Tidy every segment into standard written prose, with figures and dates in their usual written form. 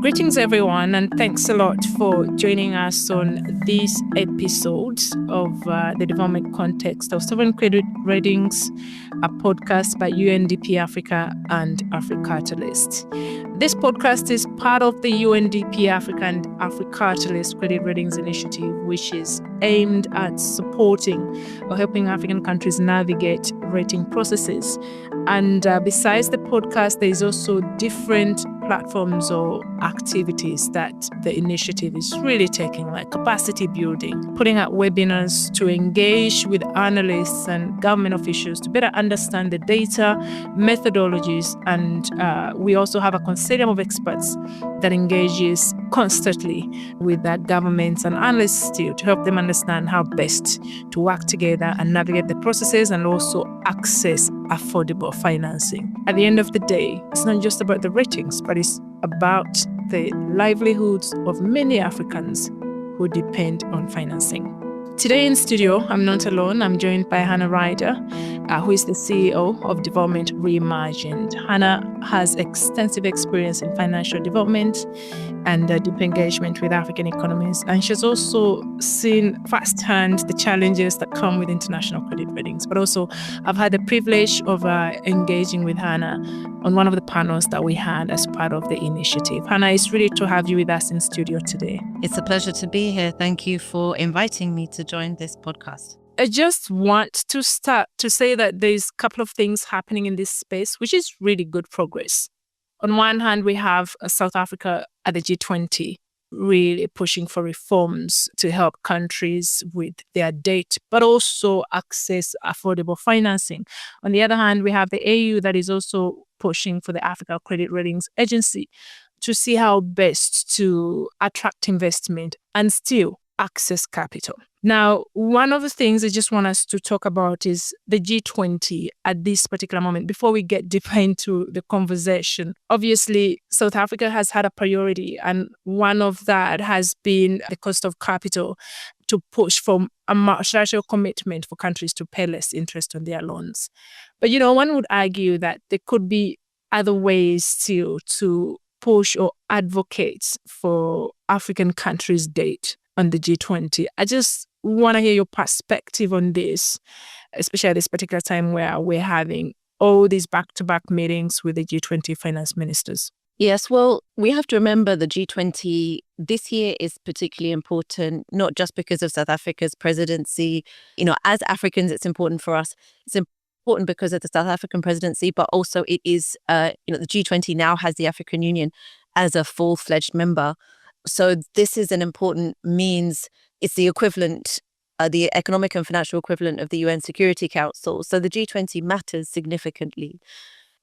Greetings, everyone, and thanks a lot for joining us on this episode of the development context of sovereign credit ratings, a podcast by UNDP Africa and Africatalyst. This podcast is part of the UNDP Africa and Africatalyst Credit Ratings Initiative, which is aimed at supporting or helping African countries navigate rating processes. And besides the podcast, there is also different platforms or activities that the initiative is really taking, like capacity building, putting out webinars to engage with analysts and government officials to better understand the data, methodologies, and we also have a consortium of experts that engages constantly with that governments and analysts to help them understand how best to work together and navigate the processes and also access affordable financing. At the end of the day, it's not just about the ratings, but it's about the livelihoods of many Africans who depend on financing. Today in studio, I'm not alone. I'm joined by Hannah Ryder, who is the CEO of Development Reimagined. Hannah has extensive experience in financial development and deep engagement with African economies. And she's also seen firsthand the challenges that come with international credit ratings. But also, I've had the privilege of engaging with Hannah on one of the panels that we had as part of the initiative. Hannah, it's really to have you with us in studio today. It's a pleasure to be here. Thank you for inviting me to join this podcast. I just want to start to say that there's a couple of things happening in this space, which is really good progress. On one hand, we have South Africa at the G20 really pushing for reforms to help countries with their debt, but also access affordable financing. On the other hand, we have the AU that is also pushing for the Africa Credit Ratings Agency to see how best to attract investment and still access capital. Now, one of the things I just want us to talk about is the G20 at this particular moment, before we get deeper into the conversation. Obviously, South Africa has had a priority, and one of that has been the cost of capital to push for a multilateral commitment for countries to pay less interest on their loans. But, one would argue that there could be other ways still to push or advocate for African countries' debt on the G20. I just want to hear your perspective on this, especially at this particular time where we're having all these back-to-back meetings with the G20 finance ministers. Yes, well, we have to remember the G20 this year is particularly important, not just because of South Africa's presidency. As Africans, it's important for us. It's important because of the South African presidency, but also it is, the G20 now has the African Union as a full-fledged member. So this is an important means. It's the equivalent, the economic and financial equivalent of the UN Security Council. So the G20 matters significantly.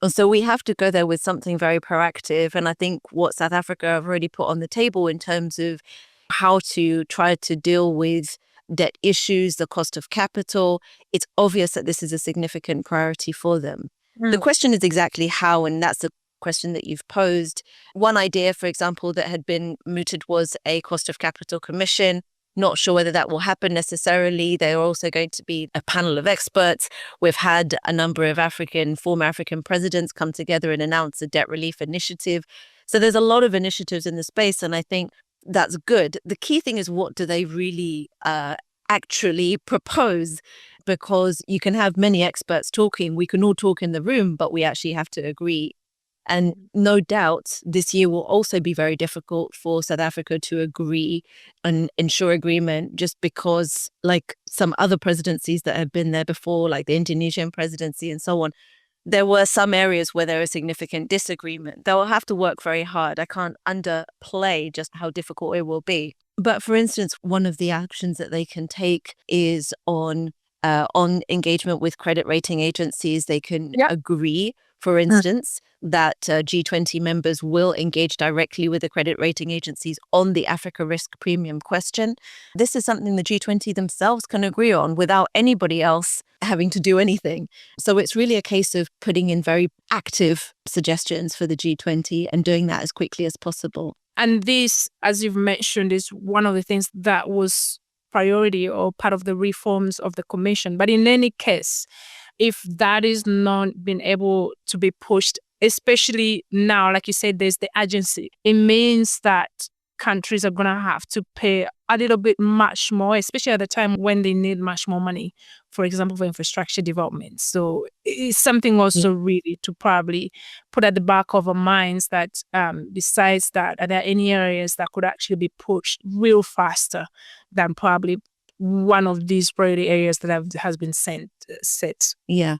And so we have to go there with something very proactive. And I think what South Africa have already put on the table in terms of how to try to deal with debt issues, the cost of capital, it's obvious that this is a significant priority for them. The question is exactly how, and that's the question that you've posed. One idea, for example, that had been mooted was a cost of capital commission. Not sure whether that will happen necessarily. There are also going to be a panel of experts. We've had a number of former African presidents come together and announce a debt relief initiative. So there's a lot of initiatives in the space, and I think that's good. The key thing is, what do they really actually propose? Because you can have many experts talking. We can all talk in the room, but we actually have to agree. And no doubt this year will also be very difficult for South Africa to agree and ensure agreement, just because, like some other presidencies that have been there before, like the Indonesian presidency and so on, there were some areas where there was significant disagreement. They will have to work very hard. I can't underplay just how difficult it will be. But for instance, one of the actions that they can take is on engagement with credit rating agencies. They can agree, for instance, that G20 members will engage directly with the credit rating agencies on the Africa risk premium question. This is something the G20 themselves can agree on without anybody else having to do anything. So it's really a case of putting in very active suggestions for the G20 and doing that as quickly as possible. And this, as you've mentioned, is one of the things that was priority or part of the reforms of the Commission. But in any case, if that is not been able to be pushed especially now, like you said, there's the urgency. It means that countries are going to have to pay a little bit much more, especially at the time when they need much more money, for example, for infrastructure development. So it's something also really to probably put at the back of our minds that besides that, are there any areas that could actually be pushed real faster than probably one of these priority areas that has been set? Yeah.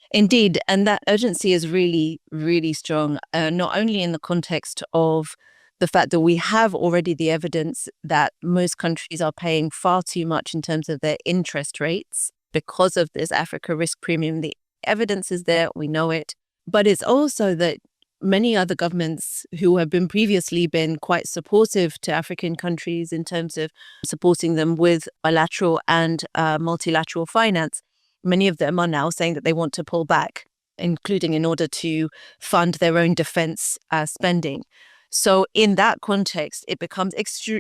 Indeed. And that urgency is really, really strong, not only in the context of the fact that we have already the evidence that most countries are paying far too much in terms of their interest rates because of this Africa risk premium. The evidence is there, we know it. But it's also that many other governments who have previously been quite supportive to African countries in terms of supporting them with bilateral and multilateral finance, many of them are now saying that they want to pull back, including in order to fund their own defense spending. So in that context, it becomes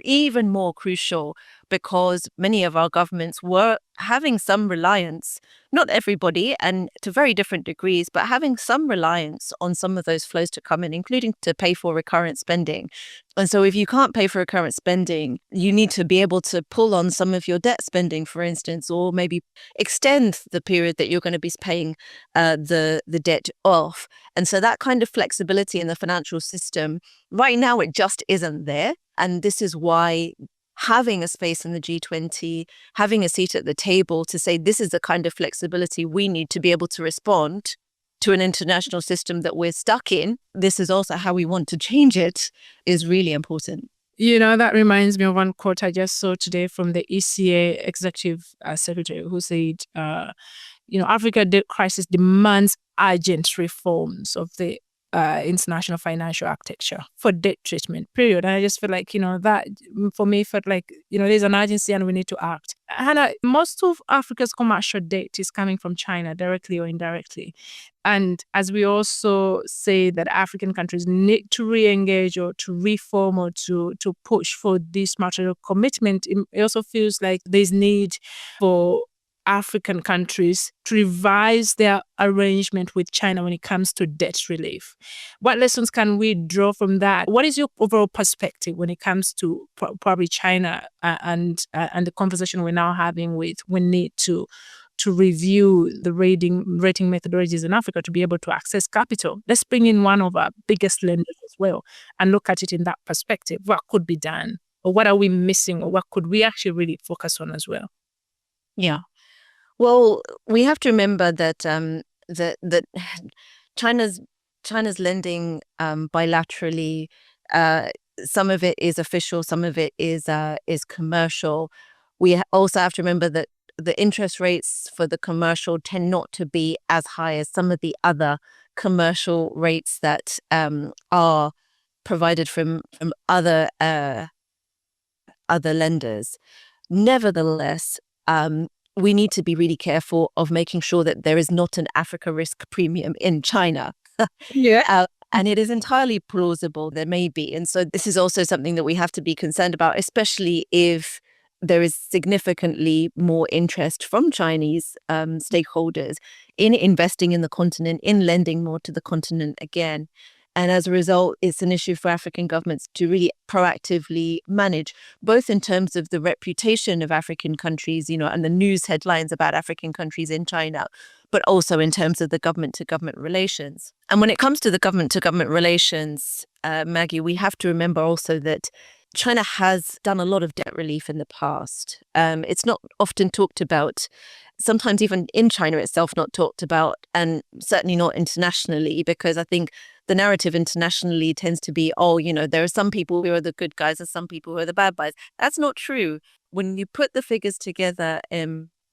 even more crucial because many of our governments were having some reliance, not everybody and to very different degrees, but having some reliance on some of those flows to come in, including to pay for recurrent spending. And so if you can't pay for recurrent spending, you need to be able to pull on some of your debt spending, for instance, or maybe extend the period that you're going to be paying the debt off. And so that kind of flexibility in the financial system, right now, it just isn't there. And this is why having a space in the G20, having a seat at the table to say this is the kind of flexibility we need to be able to respond to an international system that we're stuck in, this is also how we want to change it, is really important. You know, that reminds me of one quote I just saw today from the ECA executive secretary who said, Africa debt crisis demands urgent reforms of the international financial architecture for debt treatment, period. And I just feel like, that for me felt like, there's an urgency and we need to act. Hannah, most of Africa's commercial debt is coming from China, directly or indirectly. And as we also say that African countries need to re-engage or to reform or to push for this material commitment, it also feels like there's need for African countries to revise their arrangement with China when it comes to debt relief. What lessons can we draw from that? What is your overall perspective when it comes to probably China and the conversation we're now having with we need to review the rating methodologies in Africa to be able to access capital? Let's bring in one of our biggest lenders as well and look at it in that perspective. What could be done, or what are we missing, or what could we actually really focus on as well? Yeah. Well, we have to remember that that China's lending bilaterally. Some of it is official, some of it is commercial. We also have to remember that the interest rates for the commercial tend not to be as high as some of the other commercial rates that are provided from other lenders. Nevertheless, we need to be really careful of making sure that there is not an Africa risk premium in China. Yeah. And it is entirely plausible there may be. And so this is also something that we have to be concerned about, especially if there is significantly more interest from Chinese stakeholders in investing in the continent, in lending more to the continent again. And as a result, it's an issue for African governments to really proactively manage, both in terms of the reputation of African countries, and the news headlines about African countries in China, but also in terms of the government-to-government relations. And when it comes to the government-to-government relations, Maggie, we have to remember also that China has done a lot of debt relief in the past. It's not often talked about, sometimes even in China itself not talked about, and certainly not internationally, because I think the narrative internationally tends to be, there are some people who are the good guys and some people who are the bad guys. That's not true. When you put the figures together,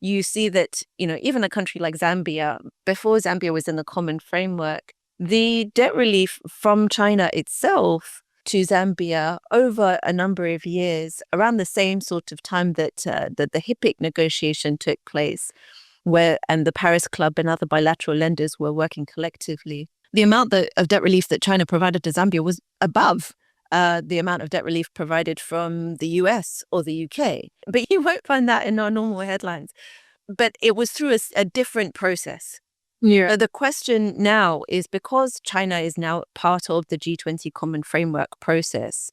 you see that, even a country like Zambia, before Zambia was in the common framework, the debt relief from China itself to Zambia over a number of years, around the same sort of time that the HIPC negotiation took place, and the Paris Club and other bilateral lenders were working collectively. The amount of debt relief that China provided to Zambia was above the amount of debt relief provided from the US or the UK. But you won't find that in our normal headlines. But it was through a different process. Yeah. The question now is, because China is now part of the G20 Common Framework process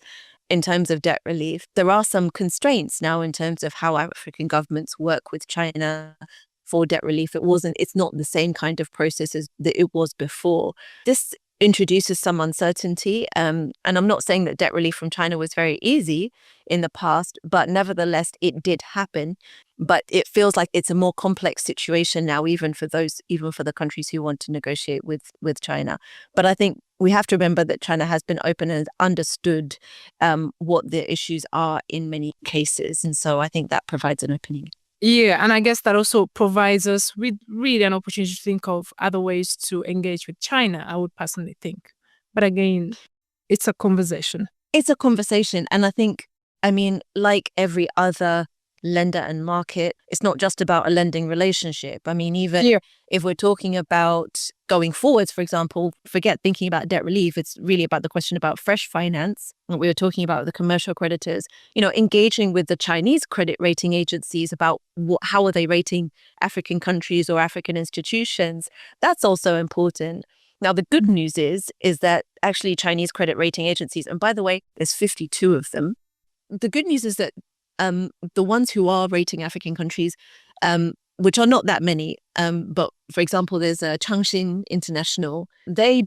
in terms of debt relief, there are some constraints now in terms of how African governments work with China for debt relief. It's not the same kind of process as that it was before. This introduces some uncertainty. And I'm not saying that debt relief from China was very easy in the past, but nevertheless, it did happen. But it feels like it's a more complex situation now, even for the countries who want to negotiate with China. But I think we have to remember that China has been open and understood what the issues are in many cases. And so I think that provides an opening. Yeah, and I guess that also provides us with really an opportunity to think of other ways to engage with China, I would personally think. But again, it's a conversation. It's a conversation. And I think, like every other lender and market, it's not just about a lending relationship. Even if we're talking about going forwards, for example, forget thinking about debt relief. It's really about the question about fresh finance. We were talking about the commercial creditors, engaging with the Chinese credit rating agencies about how are they rating African countries or African institutions. That's also important. Now, the good news is that actually Chinese credit rating agencies, and by the way, there's 52 of them. The good news is that the ones who are rating African countries, which are not that many, but for example, there's Changxin International. They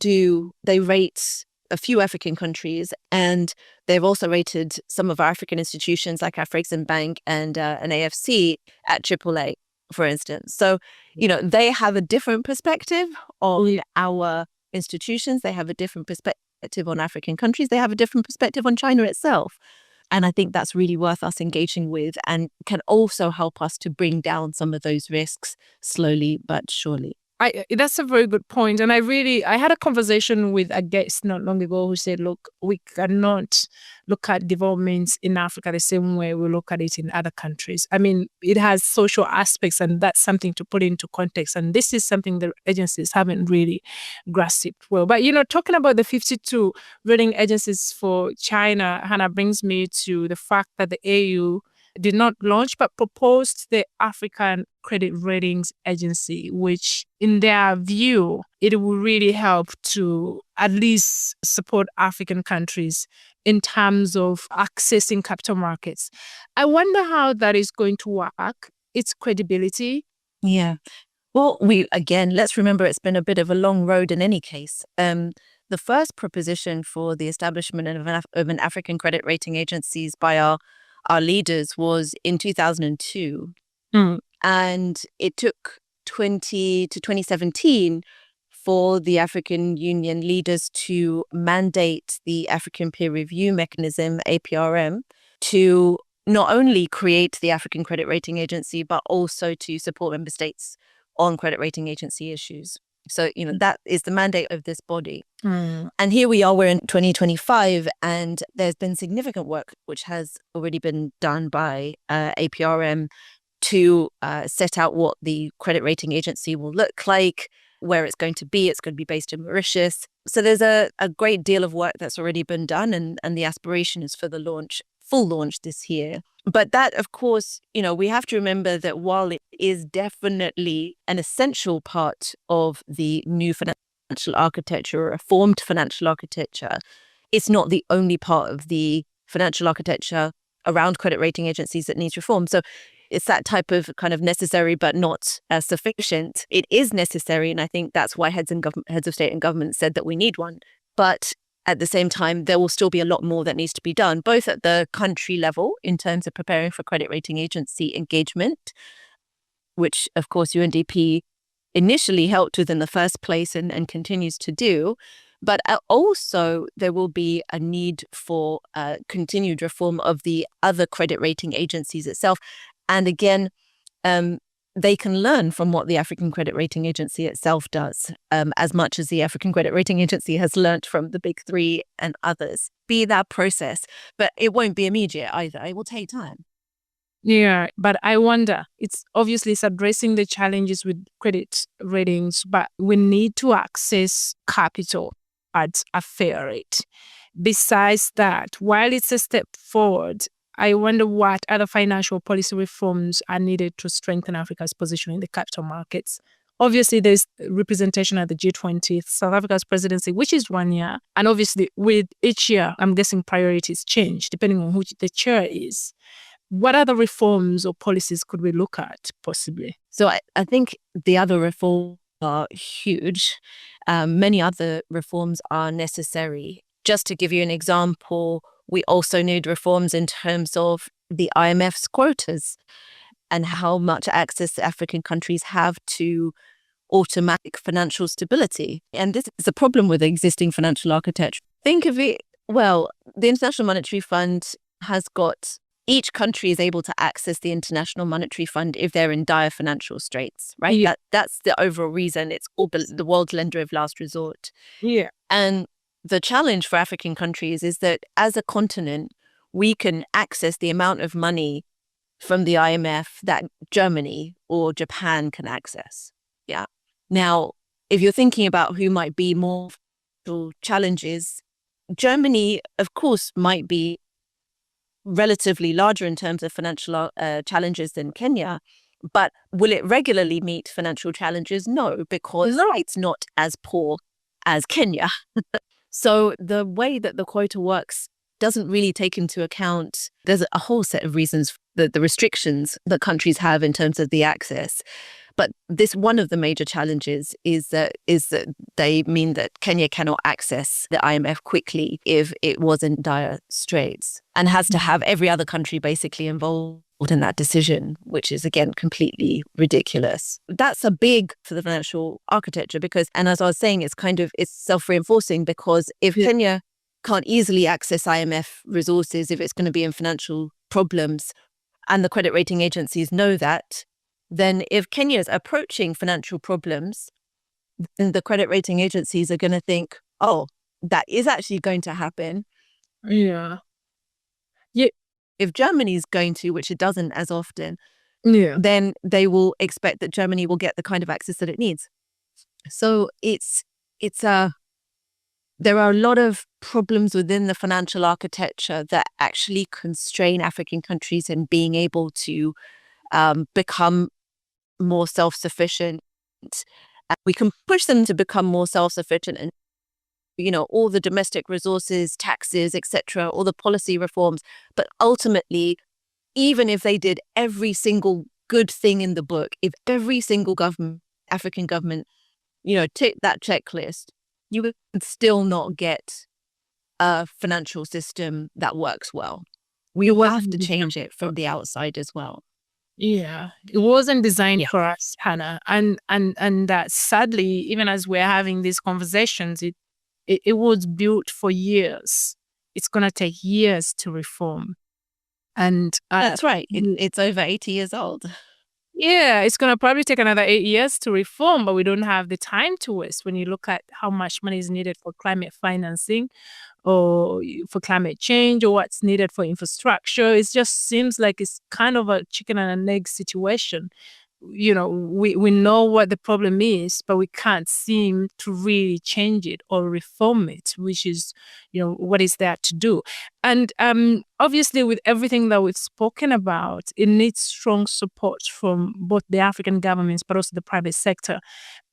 rate a few African countries, and they've also rated some of our African institutions like Afreximbank and an AFC at AAA, for instance. So, they have a different perspective on our institutions. They have a different perspective on African countries. They have a different perspective on China itself. And I think that's really worth us engaging with, and can also help us to bring down some of those risks slowly but surely. That's a very good point. And I had a conversation with a guest not long ago who said, look, we cannot look at developments in Africa the same way we look at it in other countries. It has social aspects, and that's something to put into context. And this is something the agencies haven't really grasped well. But, talking about the 52 rating agencies for China, Hannah, brings me to the fact that the AU did not launch but proposed the African Credit Ratings Agency, which in their view, it will really help to at least support African countries in terms of accessing capital markets. I wonder how that is going to work, its credibility. Yeah. Well, let's remember it's been a bit of a long road in any case. The first proposition for the establishment of an African credit rating agencies by our leaders was in 2002. And it took 2017 for the African Union leaders to mandate the African Peer Review Mechanism, APRM, to not only create the African Credit Rating Agency, but also to support member states on credit rating agency issues. So, that is the mandate of this body. And here we are, we're in 2025, and there's been significant work which has already been done by APRM to set out what the credit rating agency will look like, where it's going to be. It's going to be based in Mauritius. So there's a great deal of work that's already been done, and the aspiration is for the full launch this year. But that, of course, we have to remember that while it is definitely an essential part of the new financial architecture, or reformed financial architecture, it's not the only part of the financial architecture around credit rating agencies that needs reform. So it's that type of kind of necessary but not sufficient. It is necessary, and I think that's why heads of state and government said that we need one. But at the same time, there will still be a lot more that needs to be done, both at the country level in terms of preparing for credit rating agency engagement, which, of course, UNDP initially helped with in the first place and continues to do. But also, there will be a need for continued reform of the other credit rating agencies itself. And again, they can learn from what the African Credit Rating Agency itself does, as much as the African Credit Rating Agency has learnt from the big three and others. Be that process, but it won't be immediate either. It will take time. Yeah, but I wonder, it's addressing the challenges with credit ratings, but we need to access capital at a fair rate. Besides that, while it's a step forward, I wonder what other financial policy reforms are needed to strengthen Africa's position in the capital markets Obviously, there's representation at the G20, South Africa's presidency, which is 1 year. And obviously, with each year, I'm guessing priorities change depending on who the chair is. What other reforms or policies could we look at possibly? So I think the other reforms are huge. Many other reforms are necessary. Just to give you an example, we also need reforms in terms of the IMF's quotas and how much access African countries have to automatic financial stability. And this is a problem with the existing financial architecture. Think of it, well, the International Monetary Fund has got, each country is able to access the International Monetary Fund if they're in dire financial straits, right? Yeah. That's the overall reason. It's called the world's lender of last resort. Yeah. And the challenge for African countries is that as a continent, we can access the amount of money from the IMF that Germany or Japan can access. Yeah. Now, if you're thinking about who might be more challenges, Germany, of course, might be relatively larger in terms of financial challenges than Kenya. But will it regularly meet financial challenges? No, because it's not as poor as Kenya. So the way that the quota works doesn't really take into account, there's a whole set of reasons, the restrictions that countries have in terms of the access. But this, one of the major challenges is that they mean that Kenya cannot access the IMF quickly if it was in dire straits, and has to have every other country basically involved in that decision, which is, again, completely ridiculous. That's a big for the financial architecture because, and as I was saying, it's self-reinforcing because if Kenya can't easily access IMF resources, if it's going to be in financial problems, and the credit rating agencies know that, then if Kenya is approaching financial problems, then the credit rating agencies are going to think, oh, that is actually going to happen. Yeah. If Germany is going to, which it doesn't as often, then they will expect that Germany will get the kind of access that it needs. So there are a lot of problems within the financial architecture that actually constrain African countries in being able to become more self-sufficient. We can push them to become more self-sufficient and, all the domestic resources, taxes, etc., all the policy reforms. But ultimately, even if they did every single thing in the book, if every single African government, ticked that checklist, you would still not get a financial system that works well. We will have to change it from the outside as well. Yeah, it wasn't designed for us, Hannah. And that sadly, even as we're having these conversations, it was built for years. It's going to take years to reform. And that's right. It's over 80 years old. Yeah, it's going to probably take another 8 years to reform, but we don't have the time to waste when you look at how much money is needed for climate financing or for climate change or what's needed for infrastructure. It just seems like it's kind of a chicken and an egg situation. We know what the problem is, but we can't seem to really change it or reform it, which is, what is there to do. And obviously, with everything that we've spoken about, it needs strong support from both the African governments, but also the private sector.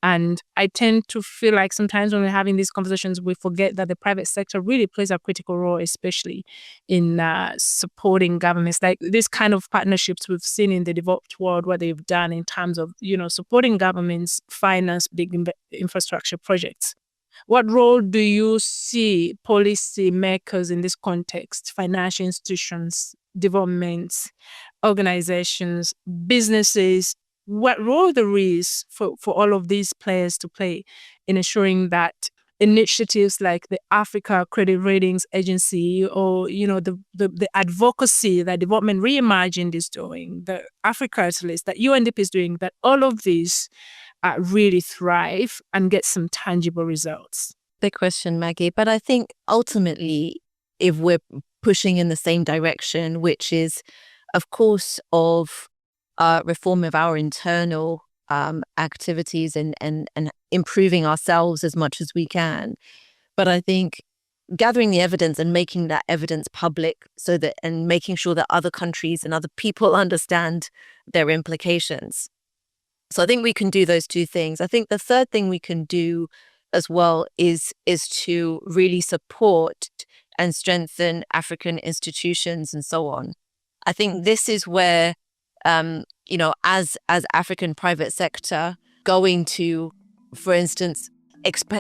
And I tend to feel like sometimes when we're having these conversations, we forget that the private sector really plays a critical role, especially in supporting governments. Like this kind of partnerships we've seen in the developed world, what they've done in terms of, supporting governments finance big infrastructure projects. What role do you see policy makers in this context, financial institutions, developments, organizations, businesses, what role there is for all of these players to play in ensuring that initiatives like the Africa Credit Ratings Agency or, the advocacy that Development Reimagined is doing, the Africa Catalyst that UNDP is doing, that all of these really thrive and get some tangible results? Big question, Maggie. But I think ultimately, if we're pushing in the same direction, which is, of course, of reform of our internal activities and improving ourselves as much as we can. But I think gathering the evidence and making that evidence public and making sure that other countries and other people understand their implications. So I think we can do those two things. I think the third thing we can do as well is to really support and strengthen African institutions and so on. I think this is where, as African private sector going to, for instance,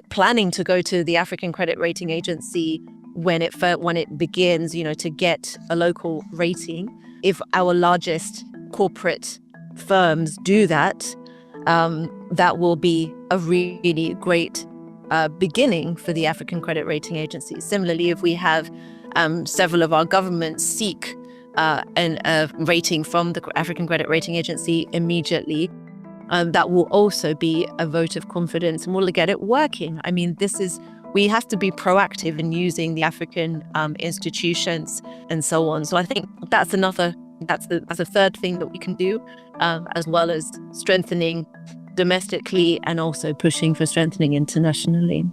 planning to go to the African Credit Rating Agency when it begins, to get a local rating. If our largest corporate firms do that, that will be a really great beginning for the African Credit Rating Agency. Similarly, if we have several of our governments seek a rating from the African Credit Rating Agency immediately, that will also be a vote of confidence, and we'll get it working. I mean, we have to be proactive in using the African institutions and so on. So I think that's a third thing that we can do, as well as strengthening domestically and also pushing for strengthening internationally.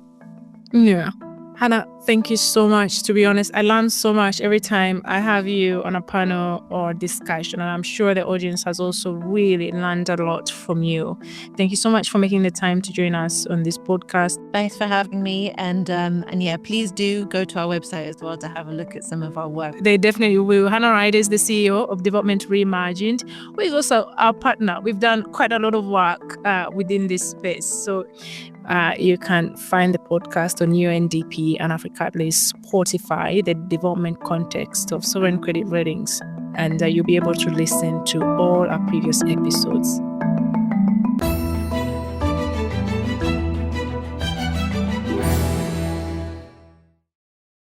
Yeah. Hannah, thank you so much. To be honest, I learn so much every time I have you on a panel or discussion, and I'm sure the audience has also really learned a lot from you. Thank you so much for making the time to join us on this podcast. Thanks for having me, and yeah, please do go to our website as well to have a look at some of our work. They definitely will. Hannah Ryder is the CEO of Development Reimagined, who is also our partner. We've done quite a lot of work within this space, so you can find the podcast on UNDP and Africa at least Spotify, the development context of sovereign credit ratings, and you'll be able to listen to all our previous episodes.